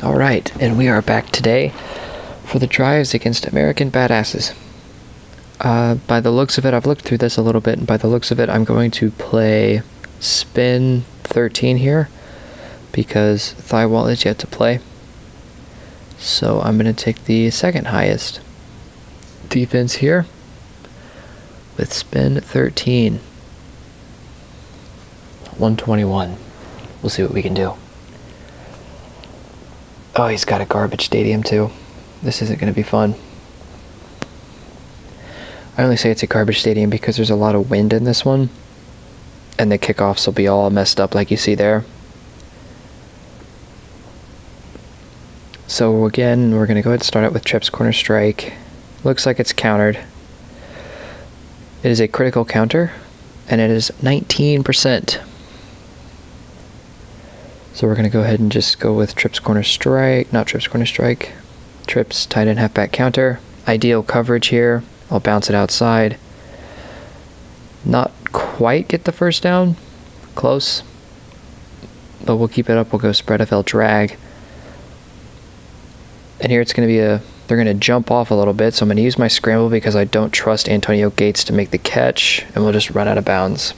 Alright, and we are back today for the drives against American badasses. By the looks of it, I've looked through this a little bit, and by the looks of it, I'm going to play spin 13 here, because thigh wall is yet to play. So I'm going to take the second highest defense here, with spin 13. 121. We'll see what we can do. Oh, he's got a garbage stadium too. This isn't going to be fun. I only say it's a garbage stadium because there's a lot of wind in this one. And the kickoffs will be all messed up like you see there. So again, we're going to go ahead and start out with trips corner strike. Looks like it's countered. It is a critical counter, and it is 19%. So we're going to go ahead and just go with trips corner strike, not trips corner strike, trips tight end halfback counter. Ideal coverage here. I'll bounce it outside. Not quite get the first down. Close. But we'll keep it up. We'll go spread FL drag. And here it's going to be they're going to jump off a little bit. So I'm going to use my scramble because I don't trust Antonio Gates to make the catch. And we'll just run out of bounds.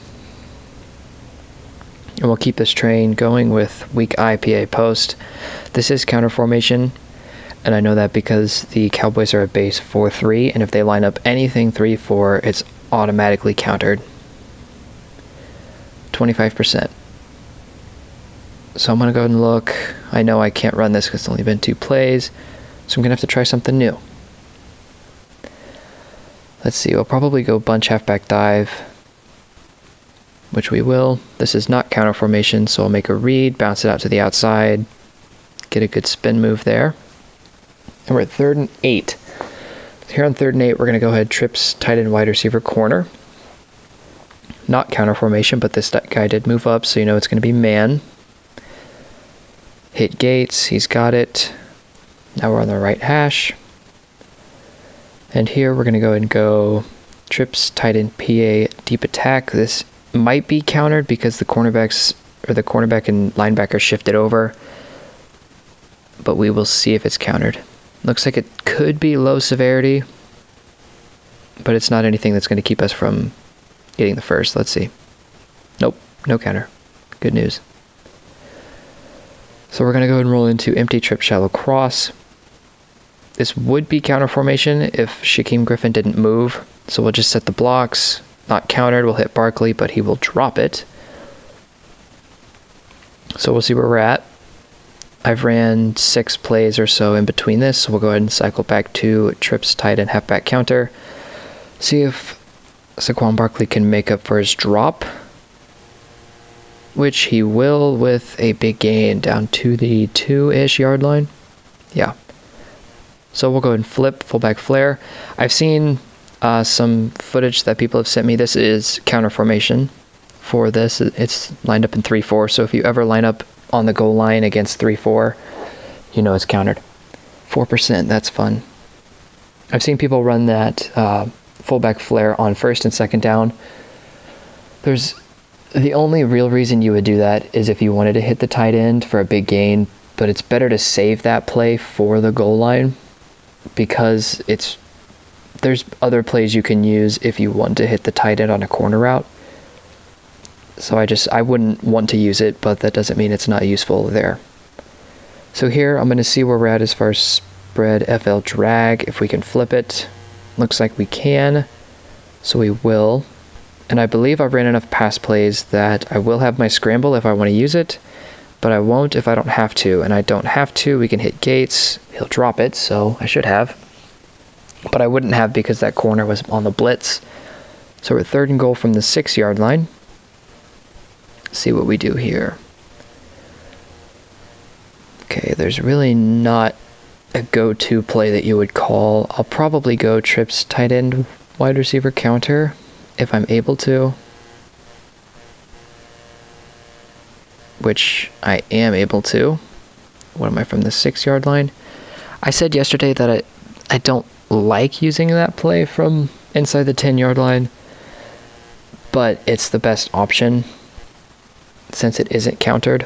And we'll keep this train going with weak IPA post. This is counter formation, and I know that because the Cowboys are at base 4-3, and if they line up anything 3-4, it's automatically countered. 25%. So I'm going to go and look. I know I can't run this because it's only been 2 plays, so I'm going to have to try something new. Let's see, we'll probably go bunch halfback dive, which we will. This is not counter formation, so I'll make a read, bounce it out to the outside, get a good spin move there. And we're at 3rd and 8. Here on 3rd and 8, we're going to go ahead trips tight end wide receiver corner. Not counter formation, but this guy did move up, so you know it's going to be man. Hit Gates, he's got it. Now we're on the right hash. And here we're going to go ahead and go trips tight end PA deep attack. This might be countered because the cornerbacks or the cornerback and linebacker shifted over, but we will see if it's countered. Looks like it could be low severity, but it's not anything that's going to keep us from getting the first. Let's see. Nope, no counter. Good news. So we're going to go ahead and roll into empty trip shallow cross. This would be counter formation if Shaquem Griffin didn't move, so we'll just set the blocks. Not countered, we'll hit Barkley, but he will drop it. So we'll see where we're at. I've ran 6 plays or so in between this, so we'll go ahead and cycle back to trips tight end halfback counter. See if Saquon Barkley can make up for his drop, which he will with a big gain down to the 2-ish yard line. Yeah. So we'll go ahead and flip fullback flare. I've seen some footage that people have sent me. This is counter formation for this. It's lined up in 3-4, so if you ever line up on the goal line against 3-4, you know it's countered. 4%, that's fun. I've seen people run that fullback flare on 1st and 2nd down. The only real reason you would do that is if you wanted to hit the tight end for a big gain, but it's better to save that play for the goal line because there's other plays you can use if you want to hit the tight end on a corner route. So I wouldn't want to use it, but that doesn't mean it's not useful there. So here I'm going to see where we're at as far as spread FL drag, if we can flip it. Looks like we can, so we will. And I believe I've ran enough pass plays that I will have my scramble if I want to use it, but I won't if I don't have to. And I don't have to. We can hit Gates. He'll drop it, so I should have. But I wouldn't have because that corner was on the blitz. So we're 3rd and goal from the 6 yard line. See what we do here. Okay, there's really not a go-to play that you would call. I'll probably go trips tight end wide receiver counter if I'm able to, which I am able to. What am I from the 6 yard line? I said yesterday that I don't like using that play from inside the 10 yard line, but it's the best option since it isn't countered.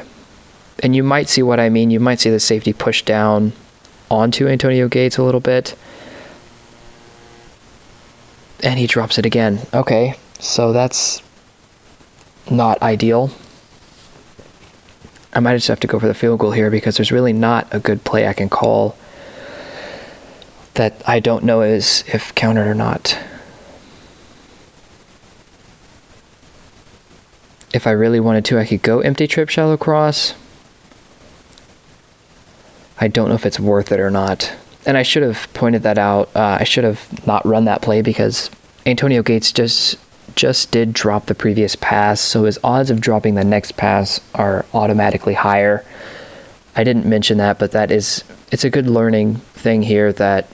And you might see what I mean. You might see the safety push down onto Antonio Gates a little bit. And he drops it again. Okay, so that's not ideal. I might just have to go for the field goal here because there's really not a good play I can call that I don't know if countered or not. If I really wanted to, I could go empty trip, shallow cross. I don't know if it's worth it or not. And I should have pointed that out. I should have not run that play because Antonio Gates just did drop the previous pass, so his odds of dropping the next pass are automatically higher. I didn't mention that, but it's a good learning thing here that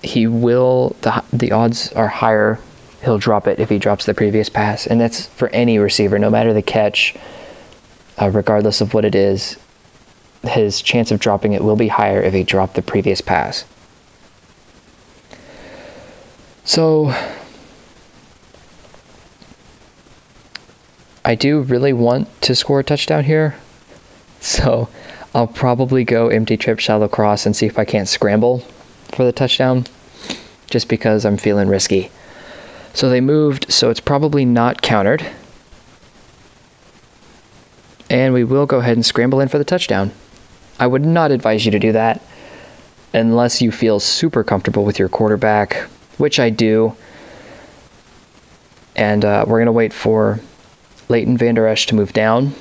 the odds are higher. He'll drop it if he drops the previous pass, and that's for any receiver, no matter the catch, regardless of what it is. His chance of dropping it will be higher if he dropped the previous pass. So I do really want to score a touchdown here, so I'll probably go empty trip, shallow cross, and see if I can't scramble for the touchdown, just because I'm feeling risky. So they moved, so it's probably not countered. And we will go ahead and scramble in for the touchdown. I would not advise you to do that unless you feel super comfortable with your quarterback, which I do. And we're going to wait for Leighton Vander Esch to move down.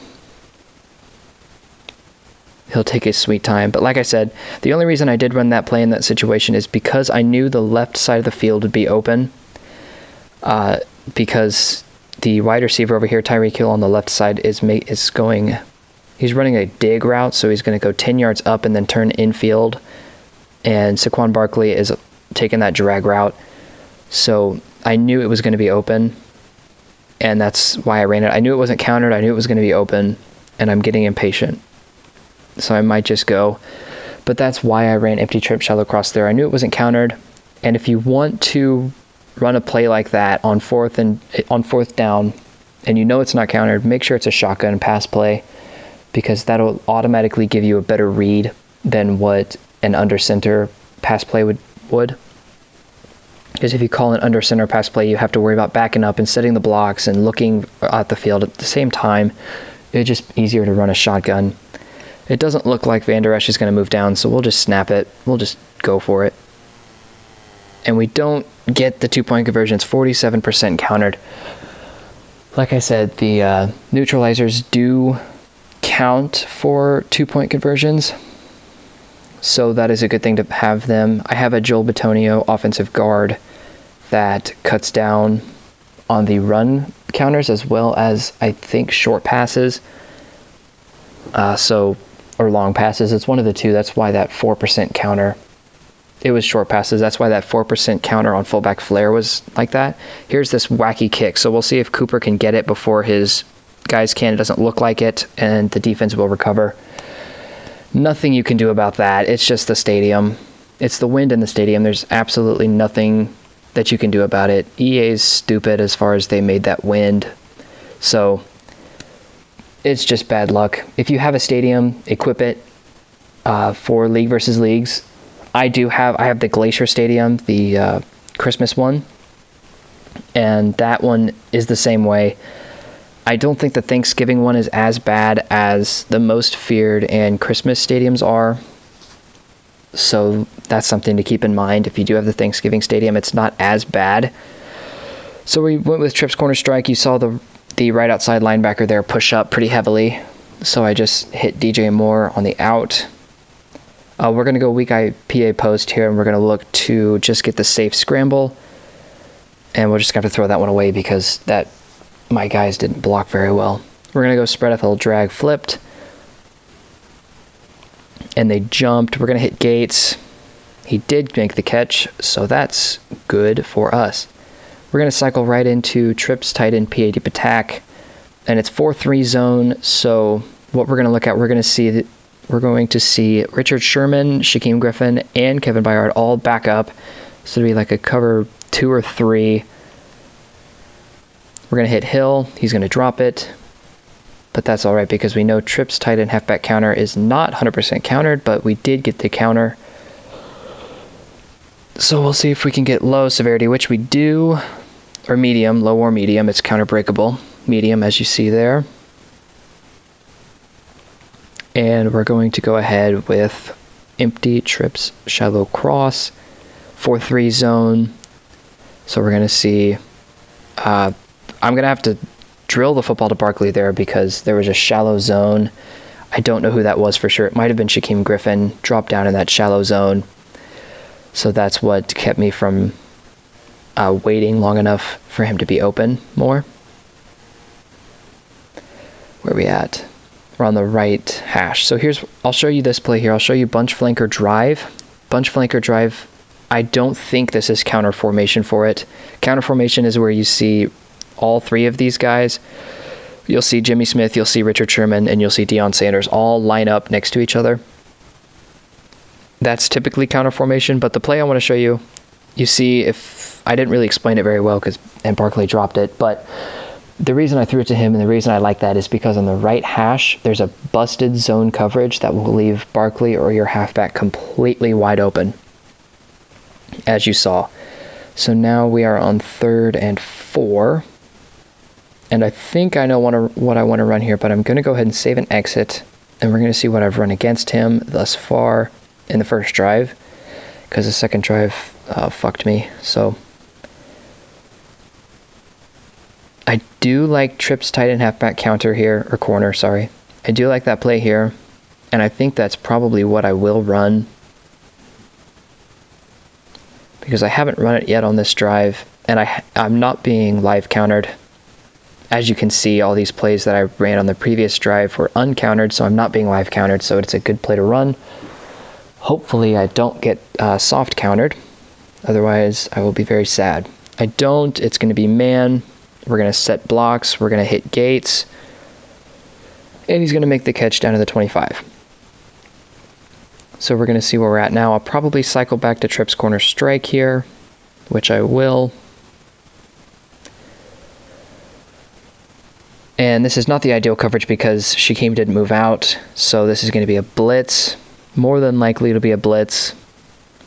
He'll take his sweet time. But like I said, the only reason I did run that play in that situation is because I knew the left side of the field would be open. Because the wide receiver over here, Tyreek Hill on the left side, he's running a dig route, so he's going to go 10 yards up and then turn infield. And Saquon Barkley is taking that drag route. So I knew it was going to be open, and that's why I ran it. I knew it wasn't countered. I knew it was going to be open, and I'm getting impatient. So I might just go. But that's why I ran empty trip, shallow cross there. I knew it wasn't countered. And if you want to run a play like that on fourth down, and you know it's not countered, make sure it's a shotgun pass play, because that'll automatically give you a better read than what an under center pass play would. Because if you call an under center pass play, you have to worry about backing up and setting the blocks and looking at the field at the same time. It's just easier to run a shotgun. It doesn't look like Vander Esch is going to move down, so we'll just snap it. We'll just go for it. And we don't get the 2-point conversion. It's 47% countered. Like I said, the neutralizers do count for 2-point conversions, so that is a good thing to have them. I have a Joel Bitonio offensive guard that cuts down on the run counters as well as, I think, short passes, or long passes. It's one of the two. That's why that 4% counter. It was short passes. That's why that 4% counter on fullback flare was like that. Here's this wacky kick. So we'll see if Cooper can get it before his guys can. It doesn't look like it, and the defense will recover. Nothing you can do about that. It's just the stadium. It's the wind in the stadium. There's absolutely nothing that you can do about it. EA's stupid as far as they made that wind. So it's just bad luck. If you have a stadium, equip it for league versus leagues. I have the Glacier Stadium, the Christmas one, and that one is the same way. I don't think the Thanksgiving one is as bad as the Most Feared and Christmas stadiums are, so that's something to keep in mind. If you do have the Thanksgiving stadium, it's not as bad. So we went with Trips Corner Strike. You saw the right outside linebacker there push up pretty heavily, so I just hit DJ Moore on the out. We're going to go weak eye PA post here, and we're going to look to just get the safe scramble. And we're just going to have to throw that one away because my guys didn't block very well. We're going to go spread FL drag flipped. And they jumped. We're going to hit Gates. He did make the catch, so that's good for us. We're going to cycle right into trips tight end PA deep attack. And it's 4-3 zone, so what we're going to look at, we're going to see Richard Sherman, Shaquem Griffin, and Kevin Byard all back up. So it'll be like a cover 2 or 3. We're going to hit Hill. He's going to drop it. but that's all right because we know trips tight end halfback counter is not 100% countered, but we did get the counter. So we'll see if we can get low severity, which we do, or medium, low or medium. It's counter breakable. Medium, as you see there. And we're going to go ahead with empty trips, shallow cross, 4-3 zone. So we're going to see, I'm going to have to drill the football to Barkley there because there was a shallow zone. I don't know who that was for sure. It might have been Shaquem Griffin, dropped down in that shallow zone. So that's what kept me from waiting long enough for him to be open more. Where are we at? We're on the right hash. So I'll show you this play here. I'll show you bunch flanker drive. Bunch flanker drive, I don't think this is counter formation for it. Counter formation is where you see all three of these guys. You'll see Jimmy Smith, you'll see Richard Sherman, and you'll see Deion Sanders all line up next to each other. That's typically counter formation, but the play I want to show you, you see if I didn't really explain it very well and Barkley dropped it, but the reason I threw it to him and the reason I like that is because on the right hash, there's a busted zone coverage that will leave Barkley or your halfback completely wide open, as you saw. So now we are on 3rd and 4. And I think I know what I want to run here, but I'm going to go ahead and save and exit. And we're going to see what I've run against him thus far in the first drive, because the second drive fucked me. So I do like trips tight end halfback counter here, or corner, sorry. I do like that play here, and I think that's probably what I will run because I haven't run it yet on this drive, and I'm not being live countered. As you can see, all these plays that I ran on the previous drive were uncountered, so I'm not being live countered, so it's a good play to run. Hopefully I don't get soft countered, otherwise I will be very sad. I don't, it's going to be man. We're going to set blocks, we're going to hit gates, and he's going to make the catch down to the 25. So we're going to see where we're at now. I'll probably cycle back to trips corner strike here, which I will. And this is not the ideal coverage because Shaquem didn't move out, so this is going to be a blitz. More than likely it'll be a blitz,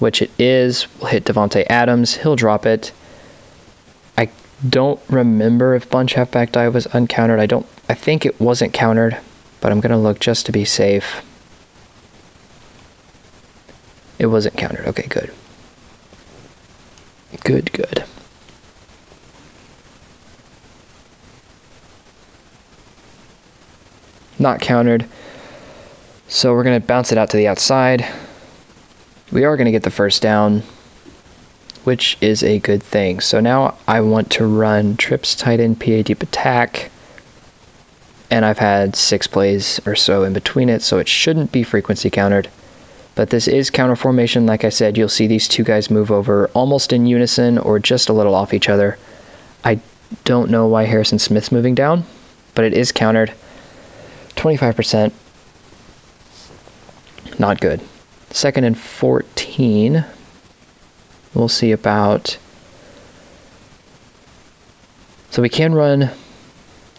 which it is. We'll hit Devontae Adams, he'll drop it. I don't remember if bunch halfback dive was uncountered. I think it wasn't countered, but I'm going to look just to be safe. It wasn't countered. Okay, good. Good. Not countered. So we're going to bounce it out to the outside. We are going to get the first down, which is a good thing. So now I want to run trips tight end PA deep attack, and I've had 6 plays or so in between it, so it shouldn't be frequency countered. But this is counter formation. Like I said, you'll see these two guys move over almost in unison or just a little off each other. I don't know why Harrison Smith's moving down, but it is countered. 25%. Not good. 2nd and 14. We'll see about... So we can run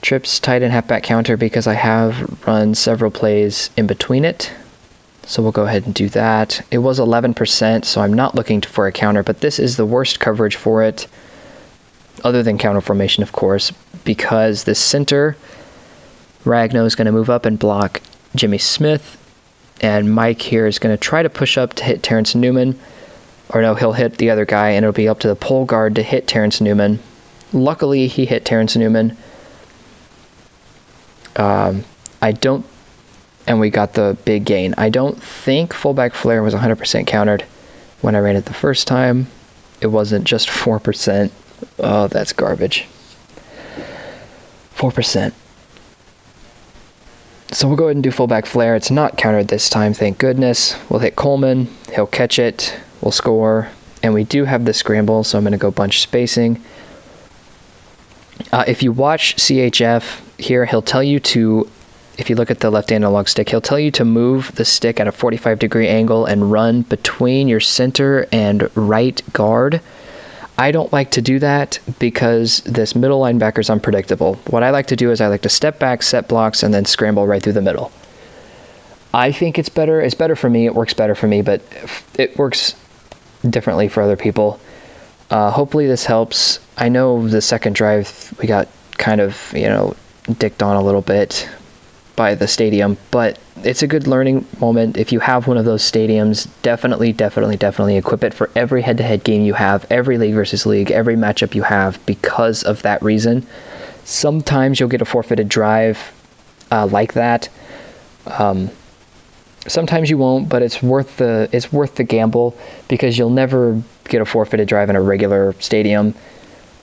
trips tight end halfback counter because I have run several plays in between it. So we'll go ahead and do that. It was 11%, so I'm not looking for a counter, but this is the worst coverage for it, other than counter formation, of course, because the center, Ragno, is going to move up and block Jimmy Smith, and Mike here is going to try to push up to hit Terrence Newman, or no, he'll hit the other guy, and it'll be up to the pole guard to hit Terrence Newman. Luckily, he hit Terrence Newman. And we got the big gain. I don't think fullback flare was 100% countered when I ran it the first time. It wasn't just 4%. Oh, that's garbage. 4%. So we'll go ahead and do fullback flare. It's not countered this time, thank goodness. We'll hit Coleman. He'll catch it. We'll score. And we do have the scramble, so I'm going to go bunch spacing. If you watch CHF here, he'll tell you to... If you look at the left analog stick, he'll tell you to move the stick at a 45-degree angle and run between your center and right guard. I don't like to do that because this middle linebacker is unpredictable. What I like to do is I like to step back, set blocks, and then scramble right through the middle. I think it's better. It's better for me. It works better for me, but it works differently for other people. Hopefully this helps. I know the second drive we got kind of, dicked on a little bit by the stadium, but it's a good learning moment. If you have one of those stadiums, definitely equip it for every head-to-head game you have, every league versus league, every matchup you have, because of that reason. Sometimes you'll get a forfeited drive like that. Sometimes you won't, but it's worth the gamble, because you'll never get a forfeited drive in a regular stadium.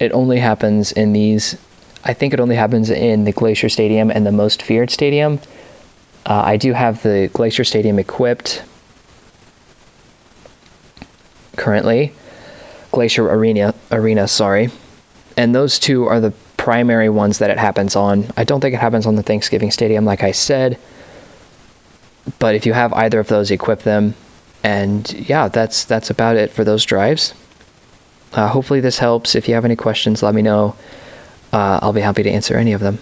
It only happens in these. I think it only happens in the Glacier Stadium and the Most Feared Stadium. I do have the Glacier Stadium equipped currently. Glacier Arena, sorry. And those two are the primary ones that it happens on. I don't think it happens on the Thanksgiving Stadium, like I said. But if you have either of those, equip them. And yeah, that's about it for those drives. Hopefully this helps. If you have any questions, let me know. I'll be happy to answer any of them.